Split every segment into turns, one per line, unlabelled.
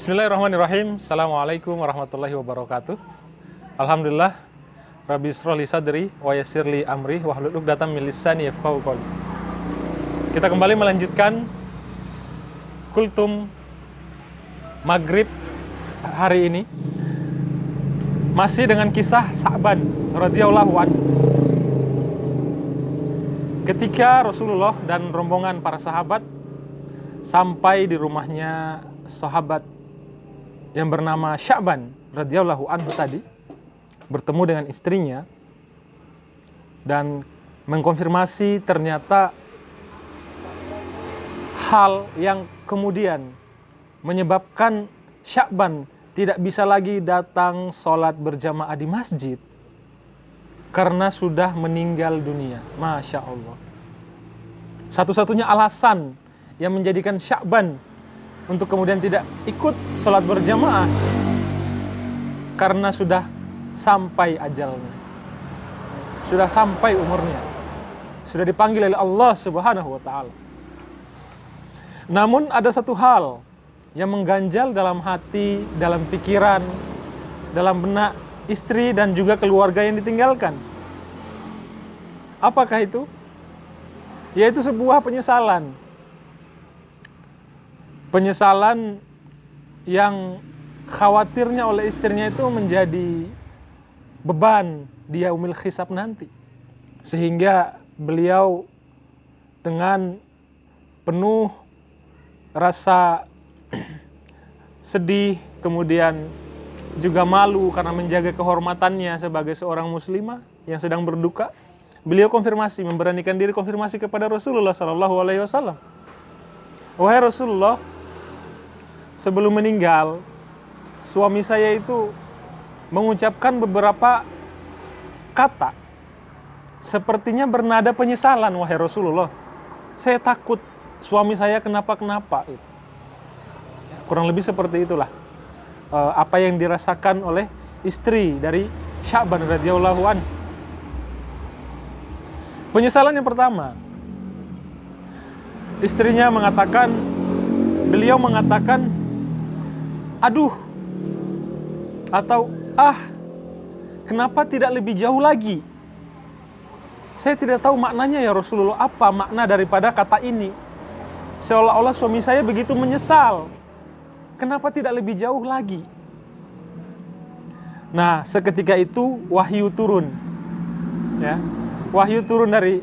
Bismillahirrahmanirrahim. Assalamualaikum warahmatullahi wabarakatuh. Alhamdulillah. Rabbi ishrah li sadri wa yassir li amri wahlul 'uqdatam min lisani yafqahu qawli. Kita kembali melanjutkan kultum Maghrib hari ini. Masih dengan kisah Sa'ban radhiyallahu anhu. Ketika Rasulullah dan rombongan para sahabat sampai di rumahnya sahabat yang bernama Sya'ban radhiyallahu anhu tadi, bertemu dengan istrinya dan mengkonfirmasi ternyata hal yang kemudian menyebabkan Sya'ban tidak bisa lagi datang sholat berjamaah di masjid karena sudah meninggal dunia. Masya Allah. Satu-satunya alasan yang menjadikan Sya'ban untuk kemudian tidak ikut sholat berjamaah karena sudah sampai ajalnya, sudah sampai umurnya, sudah dipanggil oleh Allah Subhanahu wa ta'ala. Namun ada satu hal yang mengganjal dalam hati, dalam pikiran, dalam benak istri dan juga keluarga yang ditinggalkan. Apakah itu? Yaitu sebuah penyesalan. Penyesalan yang khawatirnya oleh istrinya itu menjadi beban di yaumil hisab nanti. Sehingga beliau dengan penuh rasa sedih, kemudian juga malu karena menjaga kehormatannya sebagai seorang muslimah yang sedang berduka, beliau konfirmasi, memberanikan diri konfirmasi kepada Rasulullah SAW. Wahai Rasulullah, sebelum meninggal, suami saya itu mengucapkan beberapa kata, sepertinya bernada penyesalan, wahai Rasulullah. Saya takut suami saya kenapa-kenapa. Kurang lebih seperti itulah apa yang dirasakan oleh istri dari Sya'ban radhiyallahu anhu. Penyesalan yang pertama, istrinya mengatakan, beliau mengatakan, aduh, atau kenapa tidak lebih jauh lagi? Saya tidak tahu maknanya ya Rasulullah, apa makna daripada kata ini? Seolah-olah suami saya begitu menyesal. Kenapa tidak lebih jauh lagi? Nah, seketika itu wahyu turun. Ya. Wahyu turun dari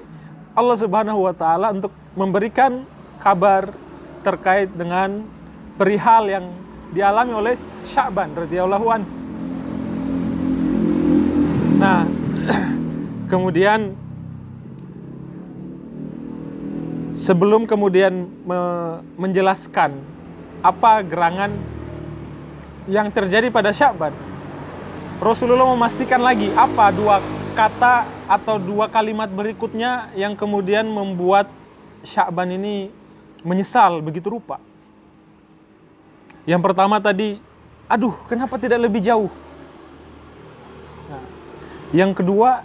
Allah Subhanahu wa taala untuk memberikan kabar terkait dengan perihal yang dialami oleh Sya'ban radhiyallahu anhu. Nah, kemudian sebelum kemudian menjelaskan apa gerangan yang terjadi pada Sya'ban, Rasulullah memastikan lagi apa dua kata atau dua kalimat berikutnya yang kemudian membuat Sya'ban ini menyesal begitu rupa. Yang pertama tadi, aduh, kenapa tidak lebih jauh? Nah, yang kedua,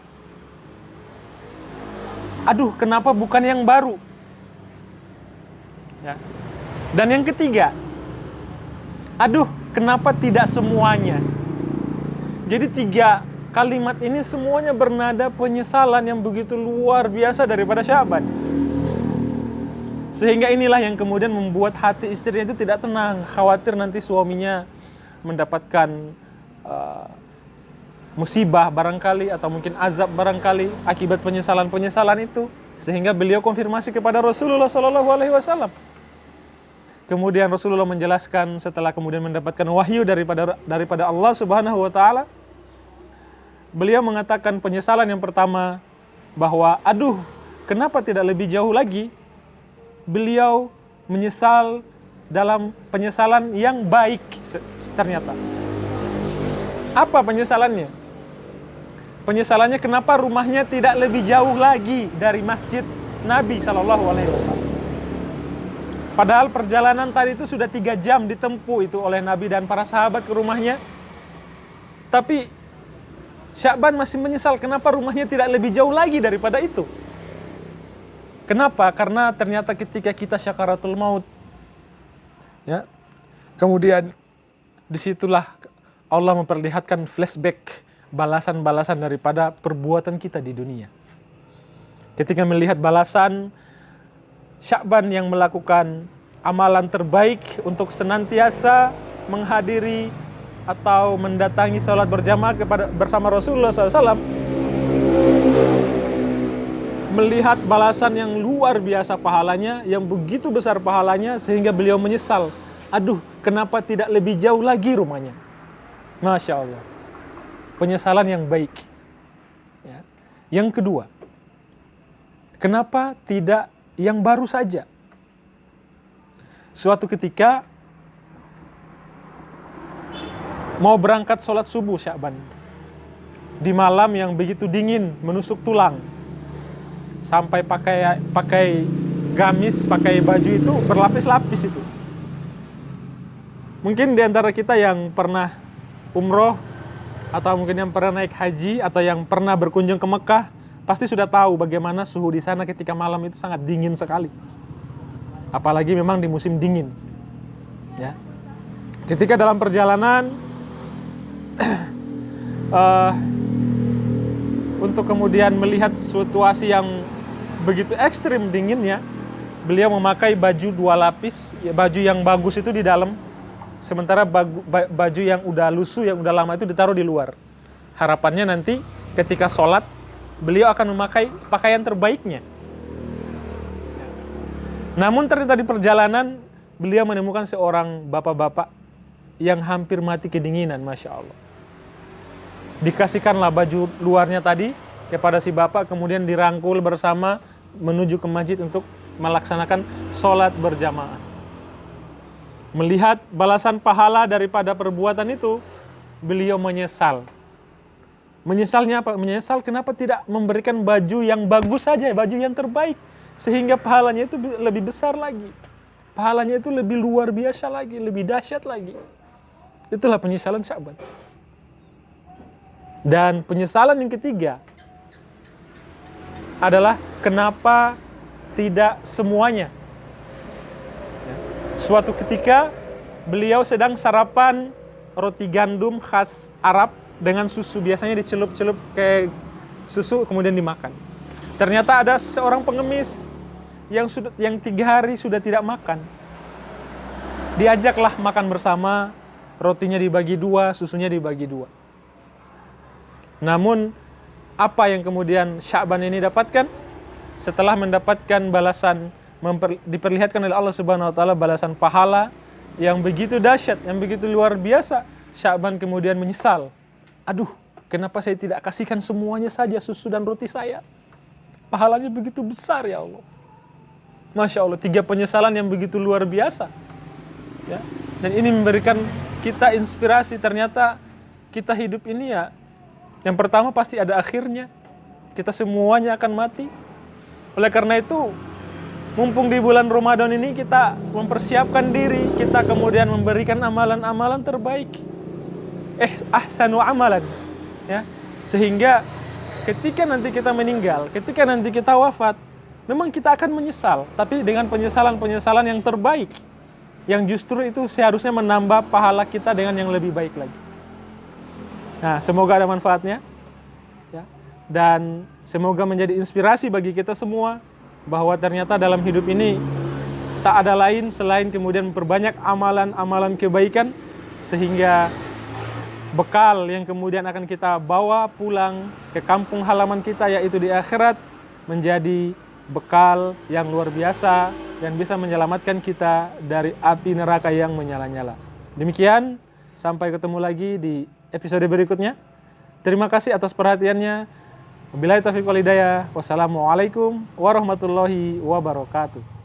aduh, kenapa bukan yang baru? Ya. Dan yang ketiga, aduh, kenapa tidak semuanya? Jadi tiga kalimat ini semuanya bernada penyesalan yang begitu luar biasa daripada Sya'ban. Sehingga inilah yang kemudian membuat hati istrinya itu tidak tenang, khawatir nanti suaminya mendapatkan musibah barangkali, atau mungkin azab barangkali akibat penyesalan-penyesalan itu. Sehingga beliau konfirmasi kepada Rasulullah SAW. Kemudian Rasulullah menjelaskan setelah kemudian mendapatkan wahyu daripada Allah Subhanahu wa taala. Beliau mengatakan penyesalan yang pertama bahwa aduh, kenapa tidak lebih jauh lagi? Beliau menyesal dalam penyesalan yang baik ternyata. Apa penyesalannya? Penyesalannya kenapa rumahnya tidak lebih jauh lagi dari masjid Nabi SAW. Padahal perjalanan tadi itu sudah 3 jam ditempuh itu oleh Nabi dan para sahabat ke rumahnya. Tapi Sya'ban masih menyesal kenapa rumahnya tidak lebih jauh lagi daripada itu. Kenapa? Karena ternyata ketika kita syakaratul maut, ya, kemudian disitulah Allah memperlihatkan flashback balasan-balasan daripada perbuatan kita di dunia. Ketika melihat balasan Sya'ban yang melakukan amalan terbaik untuk senantiasa menghadiri atau mendatangi sholat berjamaah bersama Rasulullah SAW, melihat balasan yang luar biasa pahalanya, yang begitu besar pahalanya, sehingga beliau menyesal. Aduh, kenapa tidak lebih jauh lagi rumahnya? Masya Allah. Penyesalan yang baik. Ya. Yang kedua, kenapa tidak yang baru saja? Suatu ketika mau berangkat sholat subuh Sya'ban, di malam yang begitu dingin, menusuk tulang, sampai pakai gamis, pakai baju itu berlapis-lapis itu. Mungkin di antara kita yang pernah umroh, atau mungkin yang pernah naik haji, atau yang pernah berkunjung ke Mekah, pasti sudah tahu bagaimana suhu di sana ketika malam itu sangat dingin sekali. Apalagi memang di musim dingin. Ya. Ketika dalam perjalanan untuk kemudian melihat situasi yang begitu ekstrim dinginnya, beliau memakai baju 2 lapis, ya, baju yang bagus itu di dalam, sementara baju yang udah lusuh, yang udah lama itu ditaruh di luar. Harapannya nanti ketika sholat, beliau akan memakai pakaian terbaiknya. Namun ternyata di perjalanan, beliau menemukan seorang bapak-bapak yang hampir mati kedinginan, Masya Allah. Dikasihkanlah baju luarnya tadi kepada si bapak, kemudian dirangkul bersama menuju ke masjid untuk melaksanakan sholat berjamaah. Melihat balasan pahala daripada perbuatan itu, beliau menyesal. Menyesalnya apa? Menyesal kenapa tidak memberikan baju yang bagus saja, baju yang terbaik, sehingga pahalanya itu lebih besar lagi. Pahalanya itu lebih luar biasa lagi, lebih dahsyat lagi. Itulah penyesalan Sya'ban. Dan penyesalan yang ketiga adalah kenapa tidak semuanya. Suatu ketika beliau sedang sarapan roti gandum khas Arab dengan susu, biasanya dicelup-celup ke susu kemudian dimakan. Ternyata ada seorang pengemis yang 3 hari sudah tidak makan. Diajaklah makan bersama, rotinya dibagi 2, susunya dibagi 2. Namun apa yang kemudian Sya'ban ini dapatkan? Setelah mendapatkan balasan, diperlihatkan oleh Allah Subhanahu wa taala balasan pahala yang begitu dahsyat, yang begitu luar biasa, Sya'ban kemudian menyesal. Aduh, kenapa saya tidak kasihkan semuanya saja susu dan roti saya? Pahalanya begitu besar ya Allah. Masya Allah, 3 penyesalan yang begitu luar biasa. Ya. Dan ini memberikan kita inspirasi, ternyata kita hidup ini ya, yang pertama pasti ada akhirnya. Kita semuanya akan mati. Oleh karena itu, mumpung di bulan Ramadan ini kita mempersiapkan diri, kita kemudian memberikan amalan-amalan terbaik. Ahsanu amalan. Ya. Sehingga ketika nanti kita meninggal, ketika nanti kita wafat, memang kita akan menyesal, tapi dengan penyesalan-penyesalan yang terbaik, yang justru itu seharusnya menambah pahala kita dengan yang lebih baik lagi. Nah, semoga ada manfaatnya, ya, dan semoga menjadi inspirasi bagi kita semua, bahwa ternyata dalam hidup ini tak ada lain selain kemudian memperbanyak amalan-amalan kebaikan, sehingga bekal yang kemudian akan kita bawa pulang ke kampung halaman kita, yaitu di akhirat, menjadi bekal yang luar biasa dan bisa menyelamatkan kita dari api neraka yang menyala-nyala. Demikian, sampai ketemu lagi di episode berikutnya. Terima kasih atas perhatiannya. Wabillahi taufiq wal hidayah. Wassalamualaikum warahmatullahi wabarakatuh.